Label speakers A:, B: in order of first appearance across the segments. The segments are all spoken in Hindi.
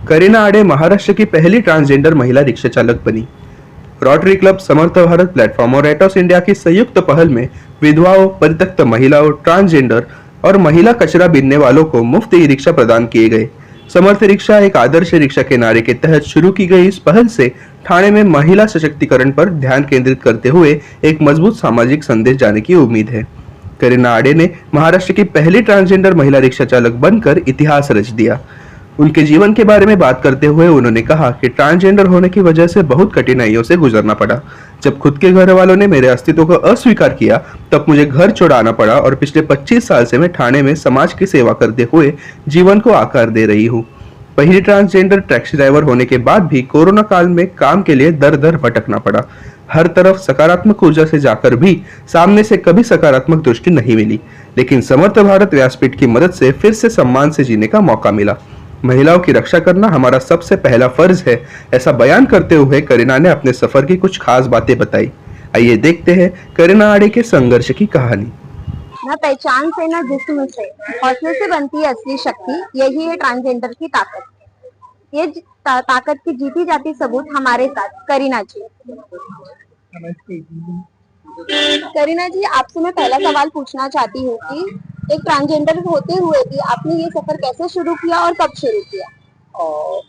A: करीना आडे महाराष्ट्र की पहली ट्रांसजेंडर महिला रिक्शा चालक बनी। रोटरी क्लब, समर्थ भारत प्लेटफॉर्म और एटॉस इंडिया की संयुक्त पहल में विधवाओं, परित्यक्त महिलाओं, ट्रांसजेंडर और महिला कचरा बीनने वालों को मुफ्त ई रिक्शा प्रदान किए गए। समर्थ रिक्शा एक आदर्श रिक्शा के नारे के तहत शुरू की गई इस पहल से ठाणे में महिला सशक्तिकरण पर ध्यान केंद्रित करते हुए एक मजबूत सामाजिक संदेश जाने की उम्मीद है। करीना आडे ने महाराष्ट्र की पहली ट्रांसजेंडर महिला रिक्शा चालक बनकर इतिहास रच दिया। उनके जीवन के बारे में बात करते हुए उन्होंने कहा कि ट्रांसजेंडर होने की वजह से बहुत कठिनाइयों से गुजरना पड़ा। जब खुद के घर वालों ने मेरे अस्तित्व को अस्वीकार किया, तब मुझे घर छोड़ाना पड़ा और पिछले 25 साल से मैं ठाणे में समाज की सेवा करते हुए जीवन को आकार दे रही हूँ। पहली ट्रांसजेंडर टैक्सी ड्राइवर होने के बाद भी कोरोना काल में काम के लिए दर दर भटकना पड़ा। हर तरफ सकारात्मक ऊर्जा से जाकर भी सामने से कभी सकारात्मक दृष्टि नहीं मिली, लेकिन समर्थ भारत व्यासपीठ की मदद से फिर से सम्मान से जीने का मौका मिला। महिलाओं की रक्षा करना हमारा सबसे पहला फर्ज है, ऐसा बयान करते हुए करीना ने अपने सफर की कुछ खास बातें बताई। आइए देखते हैं करीना आडे के संघर्ष की कहानी।
B: न पहचान से न जिस्म से, हौसले से बनती है असली शक्ति। यही है ट्रांसजेंडर की ताकत। ये ताकत की जीती जाती सबूत हमारे साथ करीना जी। करीना जी, आपसे मैं पहला सवाल पूछना चाहती हूँ कि एक ट्रांसजेंडर होते हुए भी आपने ये सफर कैसे शुरू किया और कब शुरू किया?
C: और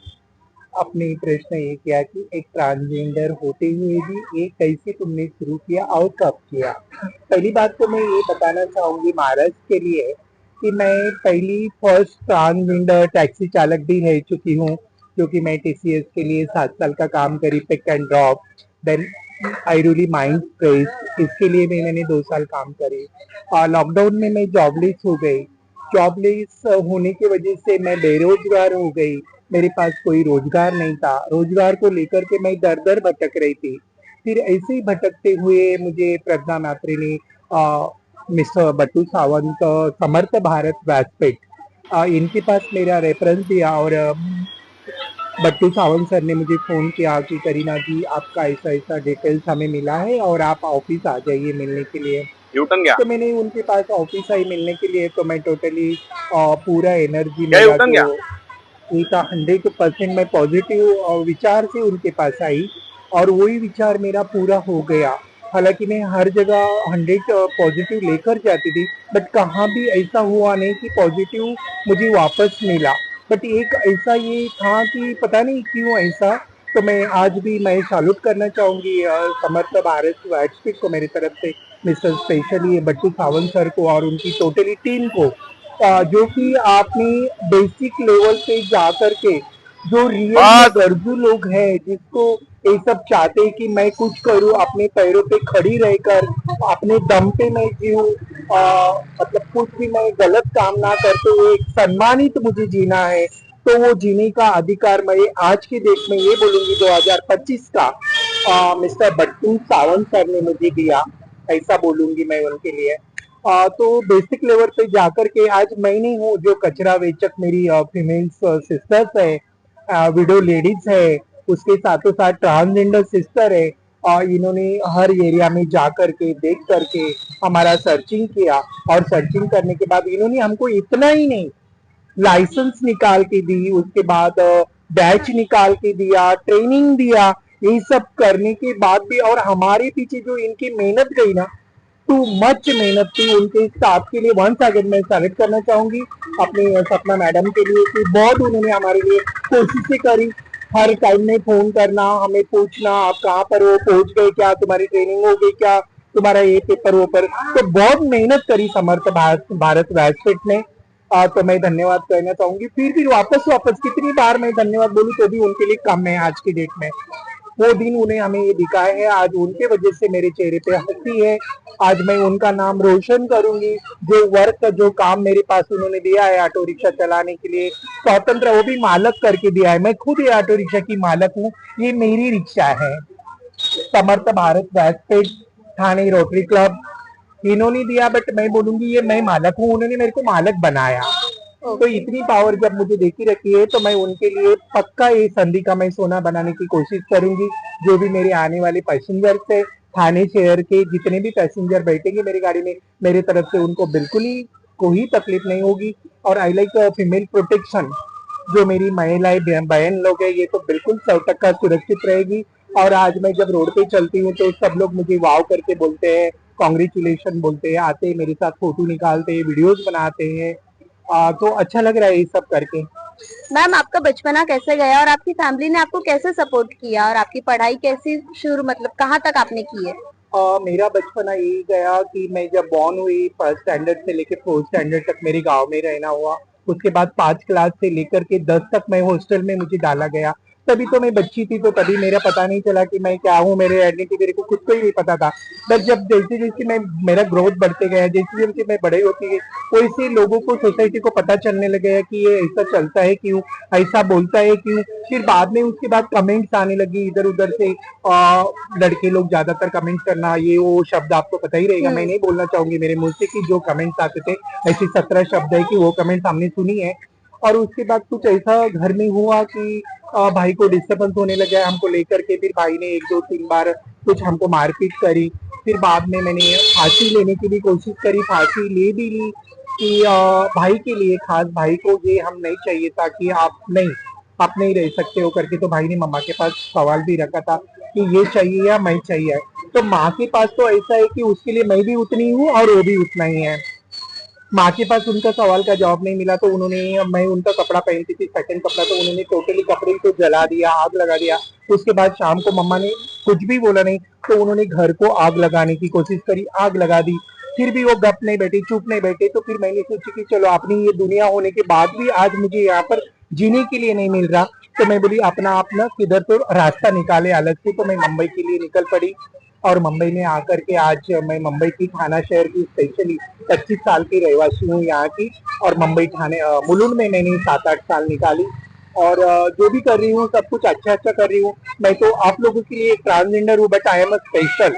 C: आपने प्रश्न ये किया कि एक ट्रांसजेंडर होते हुए भी ये कैसे तुमने शुरू किया और कब किया। पहली बात तो मैं ये बताना चाहूंगी महाराष्ट्र के लिए कि मैं पहली फर्स्ट ट्रांसजेंडर टैक्सी चालक भी रह चुकी हूँ, क्योंकि मैं टीसीएस के लिए 7 साल का काम करी, पिक एंड ड्रॉप, देन आईरूली माइंड प्रेस, इसके लिए भी मैंने 2 साल काम करे। और लॉकडाउन में मैं जॉबलेस हो गई। जॉबलेस होने की वजह से मैं बेरोजगार हो गई। मेरे पास कोई रोजगार नहीं था। रोजगार को लेकर के मैं दर दर भटक रही थी। फिर ऐसे ही भटकते हुए मुझे प्रज्ञा मात्रे ने मिस्टर बट्टू सावंत, समर्थ भारत व्यासपीठ, इनके पास मेरा रेफरेंस दिया और बट्टू सावंत सर ने मुझे फोन किया कि करीना जी, आपका ऐसा ऐसा डिटेल्स हमें मिला है और आप ऑफिस आ जाइए मिलने के लिए। तो मैंने उनके पास ऑफिस आई मिलने के लिए। तो मैं टोटली पूरा एनर्जी मेरा जो ये था 100% मैं पॉजिटिव विचार से उनके पास आई और वही विचार मेरा पूरा हो गया। हालांकि मैं हर जगह 100 पॉजिटिव लेकर जाती थी, बट कहाँ भी ऐसा हुआ नहीं कि पॉजिटिव मुझे वापस मिला। बट एक ऐसा ये था कि पता नहीं क्यों ऐसा। तो मैं आज भी मैं सैल्यूट करना चाहूंगी समर्थ भारत व्यासपीठ को मेरी तरफ से, मिस्टर स्पेशली बट्टू सावंत सर को और उनकी टोटली टीम को, जो कि आपने बेसिक लेवल पे जा करके जो रियल गरजू लोग हैं, जिसको ये सब चाहते हैं कि मैं कुछ करूं, अपने पैरों पे खड़ी रहकर अपने दम पे मैं जीऊं, मतलब कुछ भी मैं गलत काम ना करते हुए एक सम्मानित मुझे जीना है। तो वो जीने का अधिकार मैं आज की डेट में ये बोलूंगी 2025 का मिस्टर बट्टू सावंत सर ने मुझे दिया, ऐसा बोलूंगी मैं उनके लिए। तो बेसिक लेवल पे जाकर के आज मैं नहीं हूँ जो कचरा वेचक मेरी फीमेल्स सिस्टर्स है, विडो लेडीज है, उसके साथों साथ ट्रांसजेंडर सिस्टर है, और इन्होंने हर एरिया में जा करके देख करके हमारा सर्चिंग किया। और सर्चिंग करने के बाद इन्होंने हमको इतना ही नहीं, लाइसेंस निकाल के दी, उसके बाद बैच निकाल के दिया, ट्रेनिंग दिया। ये सब करने के बाद भी और हमारे पीछे जो इनकी मेहनत गई ना, टू मच मेहनत थी। उनके स्टाफ के लिए वंस अगेन मैं सेलेक्ट करना चाहूंगी अपनी सपना मैडम के लिए कि बहुत उन्होंने हमारे लिए कोशिशें करी। हर टाइम में फोन करना, हमें पूछना आप कहाँ पर हो, पहुंच गए क्या, तुम्हारी ट्रेनिंग हो गई क्या, तुम्हारा ये पेपर वो पर। तो बहुत मेहनत करी समर्थ भारत व्यासपीठ ने। तो मैं धन्यवाद कहना चाहूंगी। फिर वापस कितनी बार मैं धन्यवाद बोलूं तो भी उनके लिए कम है आज की डेट में। वो दिन उन्हें हमें ये दिखाए है, आज उनके वजह से मेरे चेहरे पे हंसी है। आज मैं उनका नाम रोशन करूंगी। जो वर्क जो काम मेरे पास उन्होंने दिया है ऑटो रिक्शा चलाने के लिए, स्वतंत्र, वो भी मालक करके दिया है। मैं खुद ये ऑटो रिक्शा की मालक हूँ, ये मेरी रिक्शा है। समर्थ भारत व्यासपीठ, ठाणे रोटरी क्लब, इन्होंने दिया, बट मैं बोलूंगी ये मैं मालक हूँ, उन्होंने मेरे को मालक बनाया। तो इतनी पावर जब मुझे देखी रखी है तो मैं उनके लिए पक्का ये संधि का मैं सोना बनाने की कोशिश करूंगी। जो भी मेरे आने वाले पैसेंजर थे, थाने शहर के जितने भी पैसेंजर बैठेंगे मेरी गाड़ी में, मेरे तरफ से उनको बिल्कुल ही कोई तकलीफ नहीं होगी। और आई लाइक फीमेल प्रोटेक्शन, जो मेरी महिलाएं बहन लोग है ये तो बिल्कुल 100% सुरक्षित रहेगी। और आज मैं जब रोड पे चलती हूँ तो सब लोग मुझे वाव करके बोलते हैं, कॉन्ग्रेचुलेशन बोलते हैं, आते हैं मेरे साथ फोटो निकालते हैं, वीडियोस बनाते हैं। तो अच्छा लग रहा है ये सब करके।
B: मैम आपका बचपना कैसे गया और आपकी फैमिली ने आपको कैसे सपोर्ट किया और आपकी पढ़ाई कैसी शुरू मतलब कहाँ तक आपने की है?
C: मेरा बचपना यही गया कि मैं जब बॉर्न हुई फर्स्ट स्टैंडर्ड से लेकर फोर्थ स्टैंडर्ड तक मेरे गांव में रहना हुआ। उसके बाद 5 क्लास से लेकर के 10 तक मैं हॉस्टल में मुझे डाला गया। तभी तो मैं बच्ची थी तो तभी मेरा पता नहीं चला कि मैं क्या हूँ, मेरे आइडेंटिटी मेरे को खुद को ही नहीं पता था। बस जब जैसे जैसे मैं मेरा ग्रोथ बढ़ते गया, जैसे जैसे मैं बड़े होती गई, वैसे लोगों को सोसाइटी को पता चलने लगे कि ये ऐसा चलता है क्यों, ऐसा बोलता है क्यों। फिर बाद में उसके बाद कमेंट्स आने लगी इधर उधर से। लड़के लोग ज्यादातर कमेंट करना, ये वो शब्द आपको पता ही रहेगा, मैं नहीं बोलना चाहूंगी मेरे मुंह से कि जो कमेंट्स आते थे ऐसे 17 शब्द है कि वो कमेंट्स हमने सुनी है। और उसके बाद कुछ ऐसा घर में हुआ कि भाई को डिस्टर्बेंस होने लगा हमको लेकर के। फिर भाई ने 1 2 3 बार कुछ हमको मारपीट करी। फिर बाद में मैंने फांसी लेने की भी कोशिश करी, फांसी ले भी ली कि भाई के लिए, खास भाई को ये हम नहीं चाहिए था कि आप नहीं रह सकते हो करके। तो भाई ने मम्मा के पास सवाल भी रखा था कि ये चाहिए या मैं चाहिए। तो माँ के पास तो ऐसा है कि उसके लिए मैं भी उतनी हूँ और वो भी उतना ही है। माँ के पास उनका सवाल का जवाब नहीं मिला तो उन्होंने, मैं उनका कपड़ा पहनती थी सेकंड कपड़ा, तो उन्होंने टोटली कपड़े को जला दिया, आग लगा दिया। उसके बाद शाम को मम्मा ने कुछ भी बोला नहीं तो उन्होंने घर को आग लगाने की कोशिश करी, आग लगा दी। फिर भी वो गप नहीं बैठे, चुप नहीं बैठे। तो फिर मैंने सोची कि चलो अपनी ये दुनिया होने के बाद भी आज मुझे यहाँ पर जीने के लिए नहीं मिल रहा, तो मैं बोली अपना किधर तो रास्ता निकाले अलग से। तो मैं मुंबई के लिए निकल पड़ी। और मुंबई में आकर के आज मैं मुंबई की थाना शहर की स्पेशली 25 साल की रहवासी हूँ यहाँ की। और मुंबई थाने मुलुंड में मैंने 7 8 साल निकाली। और जो भी कर रही हूँ सब कुछ अच्छा अच्छा कर रही हूँ। मैं तो आप लोगों के लिए ट्रांसजेंडर हूँ but I am a special.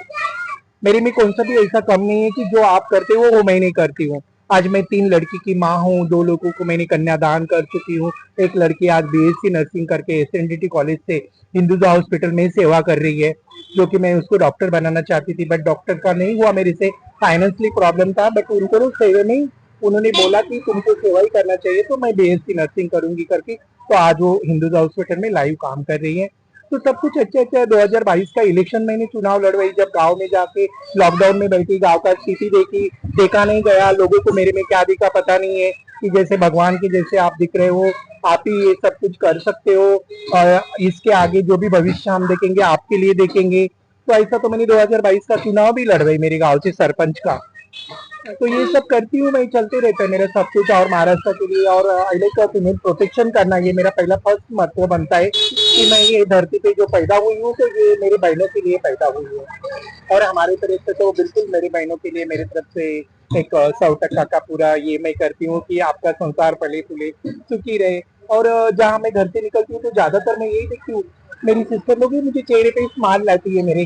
C: मेरे में कौन सा भी ऐसा कम नहीं है कि जो आप करते हो वो मैं नहीं करती हूँ। आज मैं 3 लड़की की माँ हूँ, 2 लोगों को मैंने कन्यादान कर चुकी हूँ। एक लड़की आज बीएससी नर्सिंग करके एसएनडीटी कॉलेज से हिंदुजा हॉस्पिटल में सेवा कर रही है, जो कि मैं उसको डॉक्टर बनाना चाहती थी बट डॉक्टर का नहीं हुआ मेरे से। फाइनेंशियली प्रॉब्लम था बट उनको ना सेवा नहीं, उन्होंने बोला कि तुमको सेवा ही करना चाहिए तो मैं बीएससी नर्सिंग करूंगी करके। तो आज वो हिंदुजा हॉस्पिटल में लाइव काम कर रही है। तो सब कुछ अच्छा अच्छा। 2022 का इलेक्शन मैंने चुनाव लड़वाई, जब गांव में जाके लॉकडाउन में बैठी, गांव का स्थिति देखी, देखा नहीं गया, लोगों को मेरे में क्या दिखा पता नहीं है कि जैसे भगवान के जैसे आप दिख रहे हो, आप ही ये सब कुछ कर सकते हो। और इसके आगे जो भी भविष्य हम देखेंगे आपके लिए देखेंगे। तो ऐसा तो मैंने 2022 का चुनाव भी लड़वाई मेरे गाँव से सरपंच का। तो ये सब करती हूँ मैं, चलते रहता है मेरा सब कुछ। और महाराष्ट्र के लिए और तुम्हें प्रोटेक्शन करना ये मेरा पहला फर्स्ट महत्व बनता है कि मैं ये धरती पे जो पैदा हुई हूँ तो ये मेरे बहनों के लिए पैदा हुई हूँ। और हमारे तरफ से तो बिल्कुल मेरे बहनों के लिए मेरे तरफ से एक 100% का पूरा ये मैं करती हूँ कि आपका संसार पले फूले सुखी रहे। और जहाँ मैं घर से निकलती हूँ तो ज्यादातर मैं यही देखती हूँ, मेरी सिस्टर लोग भी मुझे चेहरे पे स्माइल लाती है मेरे,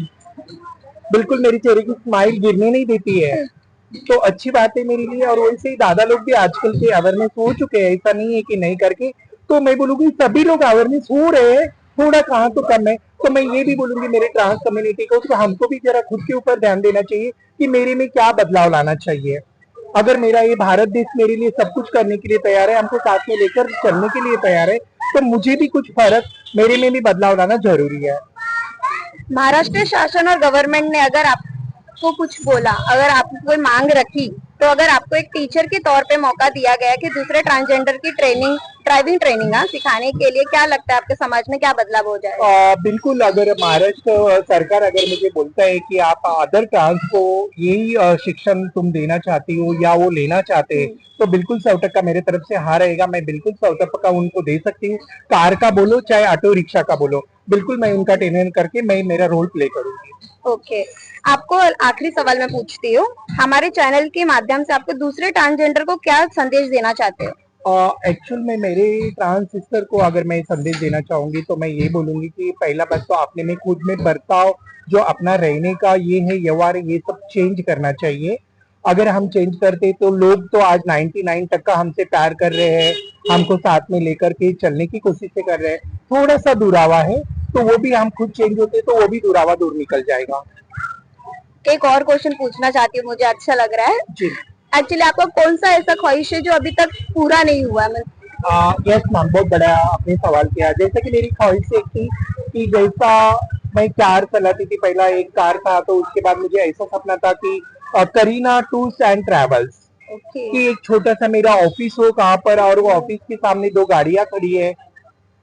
C: बिल्कुल मेरे चेहरे की स्माइल गिरने नहीं देती है। तो अच्छी बात है मेरे लिए। और वैसे ही दादा लोग भी आजकल के अवेयरनेस हो चुके हैं, ऐसा नहीं है कि नहीं करके। तो मैं बोलूंगी सभी लोग अवेयरनेस हो रहे हैं, थोड़ा कहाँ तो कम है। तो मैं ये भी बोलूंगी मेरे ट्रांस कम्युनिटी को कि हमको भी जरा खुद के ऊपर ध्यान देना चाहिए कि मेरे में क्या बदलाव लाना चाहिए। अगर मेरा ये भारत देश मेरे लिए सब कुछ करने के लिए तैयार है, हमको साथ में लेकर चलने के लिए तैयार है, तो मुझे भी कुछ फर्क, मेरे में भी बदलाव लाना जरूरी है।
B: महाराष्ट्र शासन और गवर्नमेंट ने अगर आपको कुछ बोला, अगर आपको कोई मांग रखी, तो अगर आपको एक टीचर के तौर पे मौका दिया गया कि दूसरे ट्रांसजेंडर की ड्राइविंग ट्रेनिंग सिखाने के लिए, क्या लगता है आपके समाज में क्या बदलाव हो जाएगा?
C: बिल्कुल, अगर महाराष्ट्र सरकार अगर मुझे बोलता है कि आप अदर ट्रांस को यही शिक्षण तुम देना चाहती हो या वो लेना चाहते हैं, तो बिल्कुल 100% मेरे तरफ से हाँ रहेगा। मैं बिल्कुल 100% उनको दे सकती हूँ। कार का बोलो चाहे ऑटो रिक्शा का बोलो, बिल्कुल मैं उनका ट्रेनिंग करके मैं मेरा रोल प्ले करूंगी।
B: ओके, आपको आखिरी सवाल मैं पूछती हूँ, हमारे चैनल के माध्यम से आपको दूसरे ट्रांसजेंडर को क्या संदेश देना चाहते हो?
C: एक्चुअल में मेरे ट्रांस सिस्टर को अगर मैं संदेश देना चाहूंगी तो मैं ये बोलूंगी कि पहला बात तो आपने में खुद में बर्ताव, जो अपना रहने का ये है व्यवहार, ये सब चेंज करना चाहिए। अगर हम चेंज करते तो लोग तो आज 99% हमसे प्यार कर रहे हैं, हमको साथ में लेकर के चलने की कोशिश कर रहे हैं। थोड़ा सा दुरावा है तो वो भी हम खुद चेंज होते तो वो भी दुरावा दूर निकल जाएगा।
B: एक और क्वेश्चन पूछना चाहती हूँ, मुझे अच्छा लग रहा है
C: जी।
B: एक्चुअली आपका कौन सा ऐसा ख्वाहिश है जो अभी तक पूरा नहीं हुआ है?
C: यस मैम, बहुत बड़ा आपने सवाल किया। जैसे कि मेरी ख्वाहिश एक थी कि जैसा मैं कार चलाती थी, पहला एक कार था, तो उसके बाद मुझे ऐसा सपना था कि Kareena tours and travels,
B: okay
C: कि एक छोटा सा मेरा ऑफिस हो कहाँ पर, और वो ऑफिस के सामने 2 गाड़ियां खड़ी है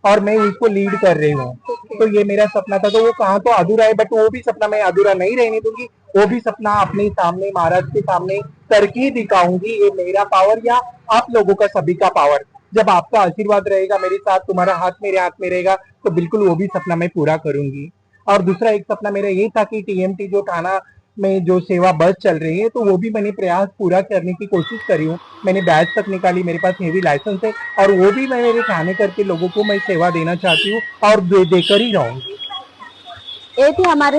C: और मैं उसको लीड कर रही हूँ। तो ये मेरा सपना था, तो वो कहाँ तो अधूरा है, बट वो भी सपना मैं अधूरा नहीं रहने दूंगी। वो भी सपना अपने सामने, महाराज के सामने करके दिखाऊंगी। ये मेरा पावर या आप लोगों का सभी का पावर, जब आपका आशीर्वाद रहेगा मेरे साथ, तुम्हारा हाथ मेरे हाथ में रहेगा, तो बिल्कुल वो भी सपना मैं पूरा करूंगी। और दूसरा एक सपना मेरा ये था कि टीएमटी जो थाना में जो सेवा बस चल रही है, तो वो भी मैंने प्रयास पूरा करने की कोशिश करी हूँ। मैंने बैच तक निकाली, मेरे पास हेवी लाइसेंस है, और वो भी मैं मेरे थाने करके लोगों को मैं सेवा देना चाहती हूँ और देकर ही रहूंगी।
B: ये थी हमारे